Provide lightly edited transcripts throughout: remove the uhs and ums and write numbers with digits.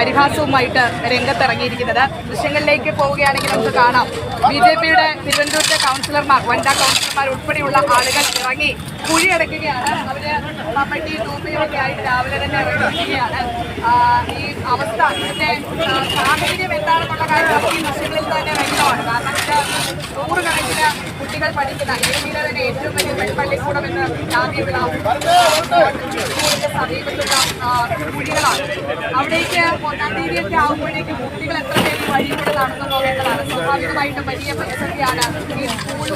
പരിഹാസവുമായിട്ട് രംഗത്തിറങ്ങിയിരിക്കുന്നത്. ദൃശ്യങ്ങളിലേക്ക് പോവുകയാണെങ്കിൽ നമുക്ക് കാണാം BJPയുടെ തിരുവനന്തപുരത്തെ കൗൺസിലർമാർ, വനിതാ കൗൺസിലർമാർ ഉൾപ്പെടെയുള്ള ആളുകൾ ഇറങ്ങി കുഴിയടക്കുകയാണ്. അവര് മമ്മട്ടി ടൂപ്പയൊക്കെ ആയിട്ട് രാവിലെ തന്നെ ഇറങ്ങിയിരിക്കുകയാണ്. ഈ അവസ്ഥ, ഇതിന്റെ സാഹചര്യം എന്താണെന്നുള്ള കാര്യം ഈ ദൃശ്യങ്ങളിൽ തന്നെ വ്യക്തമാണ്. കാരണം ഇത് നൂറുകണക്കിന് കുട്ടികൾ പഠിക്കുന്ന ഇന്ത്യയിലെ തന്നെ ഏറ്റവും വലിയ പെൺപള്ളിക്കൂടം എന്ന് ജാതിയുള്ള സ്കൂളിന്റെ സമീപത്തുള്ള കുഴികളാണ്. അവിടേക്ക് 1-ാം തീയതിയൊക്കെ ആകുമ്പോഴേക്കും കുട്ടികൾ എത്ര പേര് വഴിയിലൂടെ നടന്നു പോകേണ്ടതാണ്. സ്വാഭാവികമായിട്ടും വലിയ പ്രതിസന്ധിയാണ് ഈ സ്കൂൾ,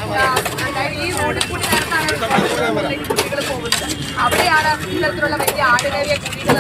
അതായത് ഈ റോഡിൽ കൂടി നടന്നാണ് കുട്ടികൾ പോകുന്നത്. അവിടെയാണ് ഇത്തരത്തിലുള്ള വലിയ ആടുകയറിയ കുട്ടികൾ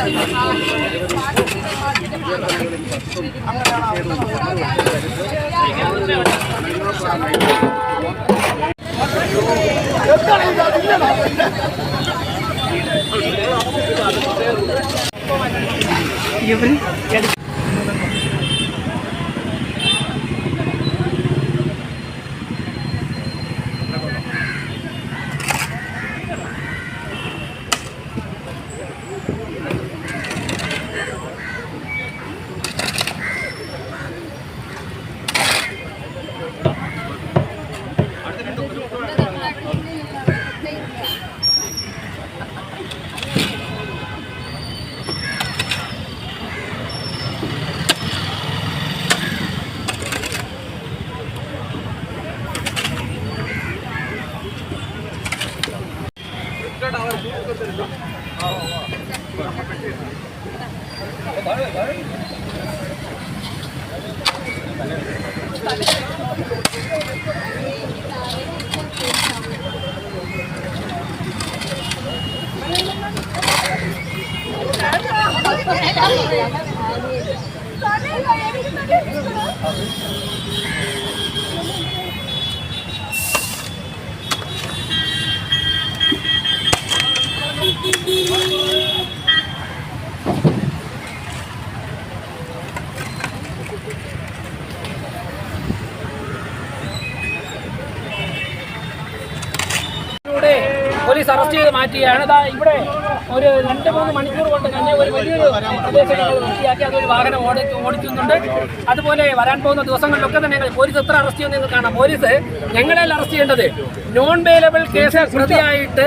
പോലീസ് അറസ്റ്റ് ചെയ്ത് മാറ്റിയാണ്. ഇവിടെ ഒരു 2-3 മണിക്കൂർ കൊണ്ട് തന്നെ ഒരു വലിയൊരു പ്രദേശം വൃത്തിയാക്കി അതൊരു വാഹനം ഓടിക്കുന്നുണ്ട്. അതുപോലെ വരാൻ പോകുന്ന ദിവസങ്ങളിലൊക്കെ തന്നെ പോലീസ് എത്ര അറസ്റ്റ് ചെയ്യുമെന്ന് നിങ്ങൾ കാണാം. പോലീസ് ഞങ്ങളെല്ലാം അറസ്റ്റ് ചെയ്യേണ്ടത് നോൺ ബെയിലബിൾ കേസ് പ്രതിയായിട്ട്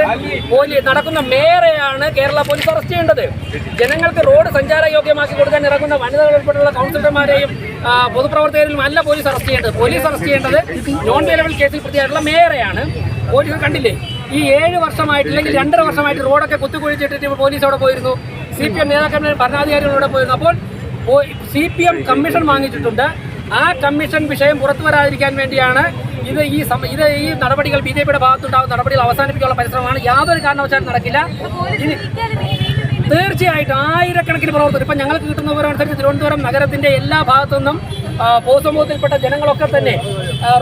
നടക്കുന്ന മേയറെയാണ് കേരള പോലീസ് അറസ്റ്റ് ചെയ്യേണ്ടത്. ജനങ്ങൾക്ക് റോഡ് സഞ്ചാരയോഗ്യമാക്കി കൊടുക്കാൻ ഇറങ്ങുന്ന വനിതകൾ ഉൾപ്പെടെയുള്ള കൗൺസിലർമാരെയും പൊതുപ്രവർത്തകരെയും അല്ല പോലീസ് അറസ്റ്റ് ചെയ്യേണ്ടത്. പോലീസ് അറസ്റ്റ് ചെയ്യേണ്ടത് നോൺ ബെയിലബിൾ കേസിൽ പ്രതിയായിട്ടുള്ള മേയറെയാണ്. പോലീസ് കണ്ടില്ലേ, ഈ 7 വർഷമായിട്ടില്ലെങ്കിൽ 2.5 വർഷമായിട്ട് റോഡൊക്കെ കുത്തിക്കുഴിച്ചിട്ട് പോലീസ് അവിടെ പോയിരുന്നു. CPM നേതാക്കന്മാരും ഭരണാധികാരികളോടെ പോയിരുന്നു. അപ്പോൾ CPM കമ്മീഷൻ വാങ്ങിച്ചിട്ടുണ്ട്. ആ കമ്മീഷൻ വിഷയം പുറത്തു വരാതിരിക്കാൻ വേണ്ടിയാണ് ഈ നടപടികൾ, BJPയുടെ ഭാഗത്തുണ്ടാകുന്ന നടപടികൾ അവസാനിപ്പിക്കാനുള്ള പരിശ്രമമാണ്. യാതൊരു കാരണവശാലും നടക്കില്ല. ഇനി തീർച്ചയായിട്ടും ആയിരക്കണക്കിന് പ്രവർത്തകർ, ഇപ്പം ഞങ്ങൾക്ക് കിട്ടുന്ന വിവരമനുസരിച്ച് തിരുവനന്തപുരം നഗരത്തിൻ്റെ എല്ലാ ഭാഗത്തു നിന്നും പൊതുസമൂഹത്തിൽപ്പെട്ട ജനങ്ങളൊക്കെ തന്നെ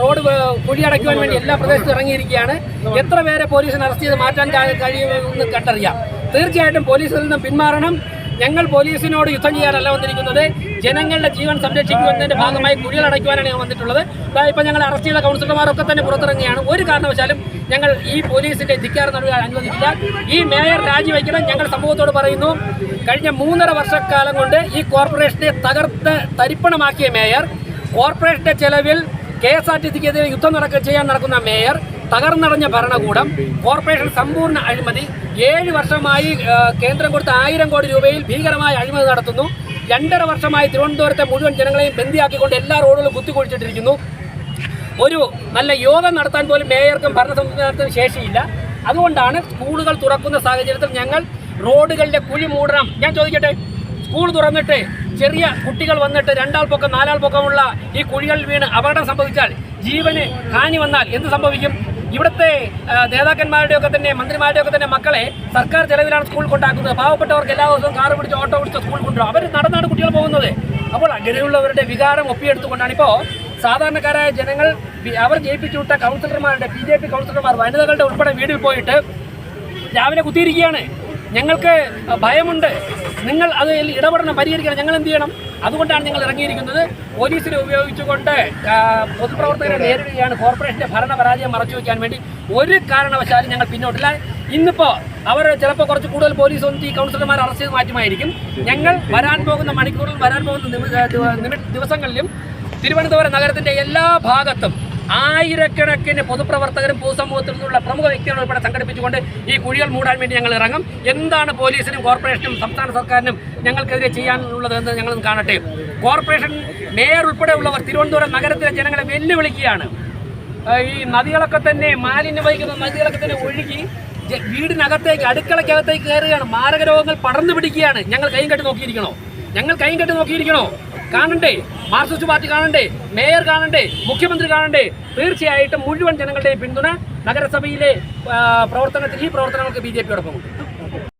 റോഡ് കുഴിയടയ്ക്കുവാൻ വേണ്ടി എല്ലാ പ്രദേശത്തും ഇറങ്ങിയിരിക്കുകയാണ്. എത്ര പേരെ പോലീസിന് അറസ്റ്റ് ചെയ്ത് മാറ്റാൻ കഴിയുമെന്ന് കണ്ടറിയാം. തീർച്ചയായിട്ടും പോലീസിൽ നിന്നും പിന്മാറണം. ഞങ്ങൾ പോലീസിനോട് യുദ്ധം ചെയ്യാനല്ല വന്നിരിക്കുന്നത്, ജനങ്ങളുടെ ജീവൻ സംരക്ഷിക്കുന്നതിൻ്റെ ഭാഗമായി കുഴികളടയ്ക്കുവാനാണ് ഞങ്ങൾ വന്നിട്ടുള്ളത്. ഇപ്പം ഞങ്ങൾ അറസ്റ്റ് ചെയ്ത കൗൺസിലർമാരൊക്കെ തന്നെ പുറത്തിറങ്ങിയാണ്. ഒരു കാരണവശാലും ഞങ്ങൾ ഈ പോലീസിൻ്റെ ധിക്കാര നടപടി അനുവദിക്കില്ല. ഈ മേയർ രാജിവെക്കണം. ഞങ്ങൾ സമൂഹത്തോട് പറയുന്നു, കഴിഞ്ഞ 3.5 വർഷക്കാലം കൊണ്ട് ഈ കോർപ്പറേഷനെ തകർത്ത് തരിപ്പണമാക്കിയ മേയർ, കോർപ്പറേഷന്റെ ചെലവിൽ KSRTCക്കെതിരെ യുദ്ധം ചെയ്യാൻ നടക്കുന്ന മേയർ, തകർന്നടഞ്ഞ ഭരണകൂടം, കോർപ്പറേഷൻ സമ്പൂർണ്ണ അഴിമതി, 7 വർഷമായി കേന്ദ്രം കൊടുത്ത 1000 കോടി രൂപയിൽ ഭീകരമായ അഴിമതി നടത്തുന്നു. 2.5 വർഷമായി തിരുവനന്തപുരത്തെ മുഴുവൻ ജനങ്ങളെയും ബന്ദിയാക്കിക്കൊണ്ട് എല്ലാ റോഡുകളും കുത്തിക്കൊഴിച്ചിട്ടിരിക്കുന്നു. ഒരു നല്ല യോഗം നടത്താൻ പോലും മേയർക്കും ഭരണസംവിധാനത്തിനും ശേഷിയില്ല. അതുകൊണ്ടാണ് സ്കൂളുകൾ തുറക്കുന്ന സാഹചര്യത്തിൽ ഞങ്ങൾ റോഡുകളുടെ കുഴി മൂടണം. ഞാൻ ചോദിക്കട്ടെ, സ്കൂൾ തുറന്നിട്ട് ചെറിയ കുട്ടികൾ വന്നിട്ട് 2 ആൾ പൊക്കം 4 ആൾ പൊക്കമുള്ള ഈ കുഴികളിൽ വീണ് അപകടം സംഭവിച്ചാൽ, ജീവന് ഹാനി വന്നാൽ എന്ത് സംഭവിക്കും? ഇവിടുത്തെ നേതാക്കന്മാരുടെയൊക്കെ തന്നെ മന്ത്രിമാരുടെയൊക്കെ തന്നെ മക്കളെ സർക്കാർ ചെലവിലാണ് സ്കൂൾ കൊണ്ടാക്കുന്നത്. പാവപ്പെട്ടവർക്ക് എല്ലാ ദിവസവും കാറ് പിടിച്ച് ഓട്ടോ പിടിച്ച് സ്കൂൾ കൊണ്ടുപോകും. അവർ നടന്നാണ് കുട്ടികൾ പോകുന്നത്. അപ്പോൾ അങ്ങനെയുള്ളവരുടെ വികാരം ഒപ്പിയെടുത്തുകൊണ്ടാണ് ഇപ്പോൾ സാധാരണക്കാരായ ജനങ്ങൾ അവർ ജയിപ്പിച്ചു വിട്ട കൗൺസിലർമാരുടെ, BJP കൗൺസിലർമാർ, വനിതകളുടെ ഉൾപ്പെടെ വീട്ടിൽ പോയിട്ട് രാവിലെ കുത്തിയിരിക്കുകയാണ്. ഞങ്ങൾക്ക് ഭയമുണ്ട്, നിങ്ങൾ അത് ഇടപെടണം, പരിഹരിക്കണം. ഞങ്ങൾ എന്ത് ചെയ്യണം? അതുകൊണ്ടാണ് ഞങ്ങൾ ഇറങ്ങിയിരിക്കുന്നത്. പോലീസിനെ ഉപയോഗിച്ചുകൊണ്ട് പൊതുപ്രവർത്തകരെ നേരിടുകയാണ്. കോർപ്പറേഷന്റെ ഭരണപരാജയം മറച്ചു വയ്ക്കാൻ വേണ്ടി ഒരു കാരണവശാലും ഞങ്ങൾ പിന്നോട്ടില്ല. ഇന്നിപ്പോൾ അവർ ചിലപ്പോൾ കുറച്ച് കൂടുതൽ പോലീസ് വന്നിട്ട് ഈ കൗൺസിലർമാർ അറസ്റ്റ് ചെയ്ത് മാറ്റുമായിരിക്കും. ഞങ്ങൾ വരാൻ പോകുന്ന മണിക്കൂറിൽ വരാൻ പോകുന്ന ദിവസങ്ങളിലും തിരുവനന്തപുരം നഗരത്തിൻ്റെ എല്ലാ ഭാഗത്തും ആയിരക്കണക്കിന് പൊതുപ്രവർത്തകരും പൊതുസമൂഹത്തിൽ നിന്നുള്ള പ്രമുഖ വ്യക്തികൾ ഉൾപ്പെടെ സംഘടിപ്പിച്ചുകൊണ്ട് ഈ കുഴികൾ മൂടാൻ വേണ്ടി ഞങ്ങൾ ഇറങ്ങും. എന്താണ് പോലീസിനും കോർപ്പറേഷനും സംസ്ഥാന സർക്കാരിനും ഞങ്ങൾക്കെതിരെ ചെയ്യാനുള്ളതെന്ന് ഞങ്ങളൊന്ന് കാണട്ടെ. കോർപ്പറേഷൻ മേയർ ഉൾപ്പെടെയുള്ളവർ തിരുവനന്തപുരം നഗരത്തിലെ ജനങ്ങളെ വെല്ലുവിളിക്കുകയാണ്. ഈ നദികളൊക്കെ തന്നെ മാലിന്യം വഹിക്കുന്ന നദികളൊക്കെ തന്നെ ഒഴുകി വീടിനകത്തേക്ക് അടുക്കളക്കകത്തേക്ക് കയറുകയാണ്. മാരക രോഗങ്ങൾ പടർന്നു പിടിക്കുകയാണ്. ഞങ്ങൾ കൈയും കെട്ടി നോക്കിയിരിക്കണോ? കാണണ്ടേ? മാർക്സിസ്റ്റ് പാർട്ടി കാണണ്ടേ? മേയർ കാണണ്ടേ? മുഖ്യമന്ത്രി കാണണ്ടേ? തീർച്ചയായിട്ടും മുഴുവൻ ജനങ്ങളുടെയും പിന്തുണ നഗരസഭയിലെ ഈ പ്രവർത്തനങ്ങൾക്ക് BJP യോടൊപ്പം ഉണ്ട്.